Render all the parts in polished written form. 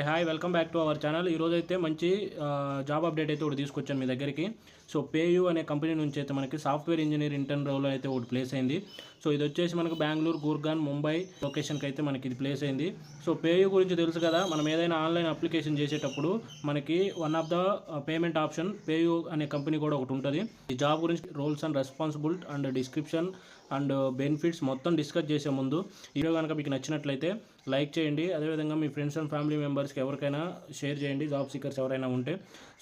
Hi welcome back to our channel. ఈరోజు అయితే మంచి జాబ్ అప్డేట్ అయితే ఒకటి తీసుకొచ్చాను మీ దగ్గరికి. సో పేయూ అనే కంపెనీ నుంచి అయితే మనకి సాఫ్ట్వేర్ ఇంజనీర్ ఇంటర్న్ రోల్ అయితే ఒకటి ప్లేస్ అయింది. సో ఇది వచ్చేసి మనకు బెంగళూరు, గుర్గాన్, ముంబై లొకేషన్కి అయితే మనకి ఇది ప్లేస్ అయింది. సో పేయూ గురించి తెలుసు కదా, మనం ఏదైనా ఆన్లైన్ అప్లికేషన్ చేసేటప్పుడు మనకి one of the payment option PayU అనే కంపెనీ కూడా ఒకటి ఉంటుంది. ఈ జాబ్ గురించి roles and responsible and description and benefits మొత్తం డిస్కస్ చేసే ముందు వీడియో కనుక మీకు నచ్చినట్లయితే లైక్ చేయండి. అదేవిధంగా మీ ఫ్రెండ్స్ అండ్ ఫ్యామిలీ మెంబర్స్కి ఎవరికైనా షేర్ చేయండి, జాబ్ సీకర్స్ ఎవరైనా ఉంటే.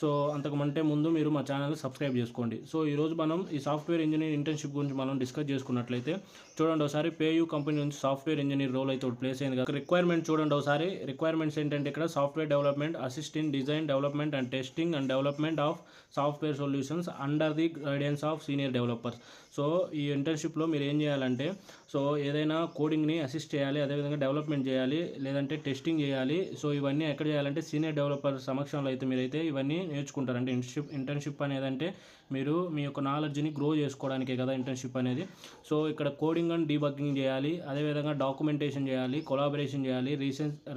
సో అంతకుమంటే ముందు మీరు మా ఛానల్ సబ్స్క్రైబ్ చేసుకోండి. సో ఈరోజు మనం ఈ సాఫ్ట్వేర్ ఇంజనీర్ ఇంటర్న్షిప్ గురించి మనం డిస్కస్ చేసుకున్నట్లయితే చూడండి ఒకసారి. పేయూ కంపెనీ నుంచి సాఫ్ట్వేర్ ఇంజనీర్ రోల్ అయితే ప్లేస్ అయింది కదా. రిక్వైర్మెంట్ చూడండి ఒకసారి. రిక్వైర్మెంట్స్ ఏంటంటే ఇక్కడ software development assist in design development and testing and development of software solutions under the guidance of senior developers. So ఈ ఇంటర్న్షిప్లో మీరు ఏం చేయాలంటే, సో ఏదైనా కోడింగ్ని అసిస్ట్ చేయాలి, అదేవిధంగా డెవలప్మెంట్ చేయాలి, లేదంటే టెస్టింగ్ చేయాలి. సో ఇవన్నీ ఎక్కడ చేయాలంటే సీనియర్ డెవలపర్ సమక్షంలో అయితే మీరైతే ఇవన్నీ నేర్చుకుంటారంటే ఇంటర్న్షిప్ అనేది అంటే మీరు మీ యొక్క నాలెడ్జ్ని గ్రో చేసుకోవడానికే కదా ఇంటర్న్షిప్ అనేది. సో ఇక్కడ కోడింగ్ అండ్ డీబగ్గింగ్ చేయాలి, అదేవిధంగా డాక్యుమెంటేషన్ చేయాలి, కొలాబరేషన్ చేయాలి,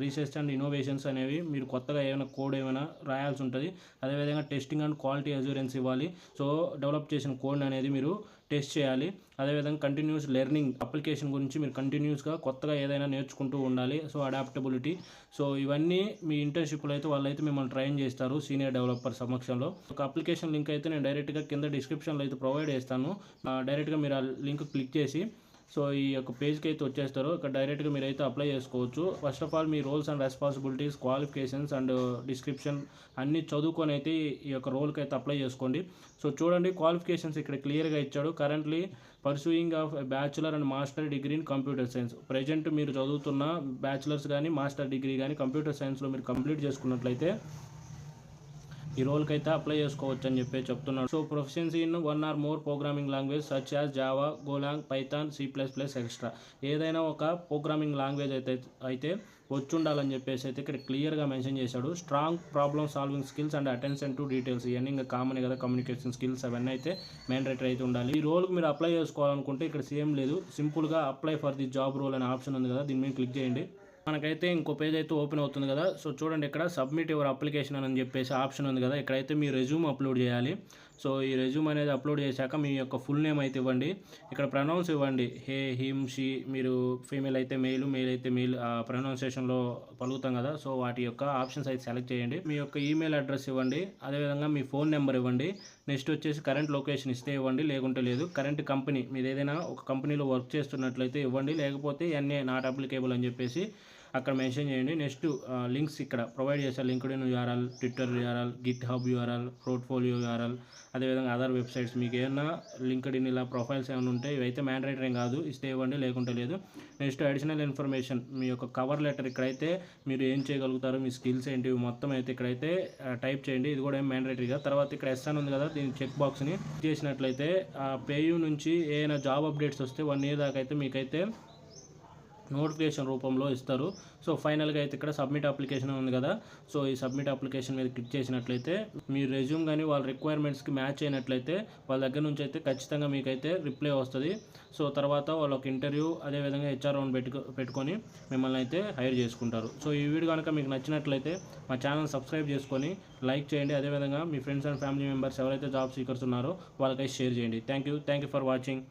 రీసెర్చ్ అండ్ ఇన్నోవేషన్స్ అనేవి మీరు కొత్తగా ఏమైనా కోడ్ ఏమైనా రాయాల్సి ఉంటుంది. అదేవిధంగా టెస్టింగ్ అండ్ క్వాలిటీ అష్యూరెన్స్ ఇవ్వాలి. సో డెవలప్ చేసిన కోడ్ అనేది మీరు టెస్ట్ చేయాలి. అదేవిధంగా కంటిన్యూస్ లెర్నింగ్, అప్లికేషన్ గురించి మీరు కంటిన్యూస్గా కొత్తగా ఏదైనా నేర్చుకుంటూ ఉండాలి. So adaptability. సో ఇవన్నీ మీ ఇంటర్న్షిప్లో అయితే వాళ్ళైతే మిమ్మల్ని ట్రైన్ చేస్తారు సీనియర్ డెవలపర్ సమక్షంలో. ఒక అప్లికేషన్ లింక్ అయితే నేను డైరెక్ట్గా కింద డిస్క్రిప్షన్లో అయితే ప్రొవైడ్ చేస్తాను. డైరెక్ట్గా మీరు ఆ లింక్ క్లిక్ చేసి సో ఈ యొక్క పేజ్కి అయితే వచ్చేస్తారు. ఇక్కడ డైరెక్ట్గా మీరు అయితే అప్లై చేసుకోవచ్చు. ఫస్ట్ ఆఫ్ ఆల్ మీ roles and responsibilities, qualifications and description అన్నీ చదువుకొని అయితే ఈ యొక్క రోల్కి అయితే అప్లై చేసుకోండి. సో చూడండి క్వాలిఫికేషన్స్ ఇక్కడ క్లియర్గా ఇచ్చాడు. Currently pursuing of bachelor and master degree in computer science. Present మీరు చదువుతున్న బ్యాచులర్స్ కానీ మాస్టర్ డిగ్రీ కానీ కంప్యూటర్ సైన్స్లో మీరు కంప్లీట్ చేసుకున్నట్లయితే ఈ రోల్కి అయితే అప్లై చేసుకోవచ్చు అని చెప్పి చెప్తున్నాడు. So proficiency in one or more programming language such as Java, Golang, Python, C++ extra. ఏదైనా ఒక ప్రోగ్రామింగ్ లాంగ్వేజ్ అయితే వచ్చి ఉండాలని చెప్పేసి అయితే ఇక్కడ క్లియర్గా మెన్షన్ చేశాడు. Strong problem solving skills and attention to details, ఇవన్నీ ఇంకా కామన్ కదా. కమ్యూనికేషన్ స్కిల్స్ అవన్నీ అయితే మ్యాండేటరీ అయితే ఉండాలి. ఈ రోల్కి మీరు అప్లై చేసుకోవాలనుకుంటే ఇక్కడ సేమ్ లేదు, సింపుల్గా apply for the job role అనే ఆప్షన్ ఉంది కదా, దీని మీద క్లిక్ చేయండి. మనకైతే ఇంకో పేజ్ అయితే ఓపెన్ అవుతుంది కదా. సో చూడండి ఇక్కడ సబ్మిట్ యువర్ అప్లికేషన్ అని చెప్పేసి ఆప్షన్ ఉంది కదా. ఇక్కడైతే మీ రెజ్యూమ్ అప్లోడ్ చేయాలి. సో ఈ రెజ్యూమ్ అనేది అప్లోడ్ చేశాక మీ యొక్క ఫుల్ నేమ్ అయితే ఇవ్వండి. ఇక్కడ ప్రొనౌన్స్ ఇవ్వండి. హే, హిమ్, షీ. మీరు ఫీమేల్ అయితే మెయిల్, మెయిల్ అయితే మెయిల్ ప్రొనౌన్సియేషన్లో పలుకుతాం కదా. సో వాటి యొక్క ఆప్షన్స్ అయితే సెలెక్ట్ చేయండి. మీ యొక్క ఈమెయిల్ అడ్రస్ ఇవ్వండి, అదేవిధంగా మీ ఫోన్ నెంబర్ ఇవ్వండి. నెక్స్ట్ వచ్చేసి కరెంట్ లొకేషన్ ఇస్తే ఇవ్వండి, లేకుంటే లేదు. కరెంట్ కంపెనీ మీరు ఏదైనా ఒక కంపెనీలో వర్క్ చేస్తున్నట్లయితే ఇవ్వండి, లేకపోతే ఎన్ఏ నాట్ అప్లికేబుల్ అని చెప్పేసి అక్కడ మెన్షన్ చేయండి. నెక్స్ట్ లింక్స్ ఇక్కడ ప్రొవైడ్ చేశారు. LinkedIn URL, Twitter URL, Git hub URL, portfolio URL, అదేవిధంగా అదర్ వెబ్సైట్స్. మీకు ఏమైనా లింక్డ్ఇన్ ఇలా ప్రొఫైల్స్ ఏమైనా ఉంటే ఇవైతే మ్యాండేటరీ కాదు, ఇస్తే ఇవ్వండి, లేకుంటే లేదు. నెక్స్ట్ అడిషనల్ ఇన్ఫర్మేషన్, మీ యొక్క కవర్ లెటర్ ఇక్కడైతే మీరు ఏం చేయగలుగుతారు, మీ స్కిల్స్ ఏంటి మొత్తం అయితే ఇక్కడైతే టైప్ చేయండి. ఇది కూడా ఏం మ్యాండేటరీగా. తర్వాత ఇక్కడ ఎస్ అని ఉంది కదా, దీని చెక్ బాక్స్ని చేసినట్లయితే పేయూ నుంచి ఏదైనా జాబ్ అప్డేట్స్ వస్తే 1 year దాకా అయితే మీకైతే నోటిఫికేషన్ రూపంలో ఇస్తారు. సో ఫైనల్గా అయితే ఇక్కడ సబ్మిట్ అప్లికేషన్ ఉంది కదా. సో ఈ సబ్మిట్ అప్లికేషన్ మీద క్లిక్ చేసినట్లయితే మీ రెజ్యూమ్ కానీ వాళ్ళ రిక్వైర్మెంట్స్కి మ్యాచ్ అయినట్లయితే వాళ్ళ దగ్గర నుంచి అయితే ఖచ్చితంగా మీకైతే రిప్లై వస్తుంది. సో తర్వాత వాళ్ళకి ఇంటర్వ్యూ, అదేవిధంగా HR రౌండ్ పెట్టుకొని మిమ్మల్ని అయితే హైర్ చేసుకుంటారు. సో ఈ వీడియో కనుక మీకు నచ్చినట్లయితే మా ఛానల్ సబ్స్క్రైబ్ చేసుకొని లైక్ చేయండి. అదేవిధంగా మీ ఫ్రెండ్స్ అండ్ ఫ్యామిలీ మెంబర్స్ ఎవరైతే జాబ్ సీకర్స్ ఉన్నారో వాళ్ళకైతే షేర్ చేయండి. Thank you for watching.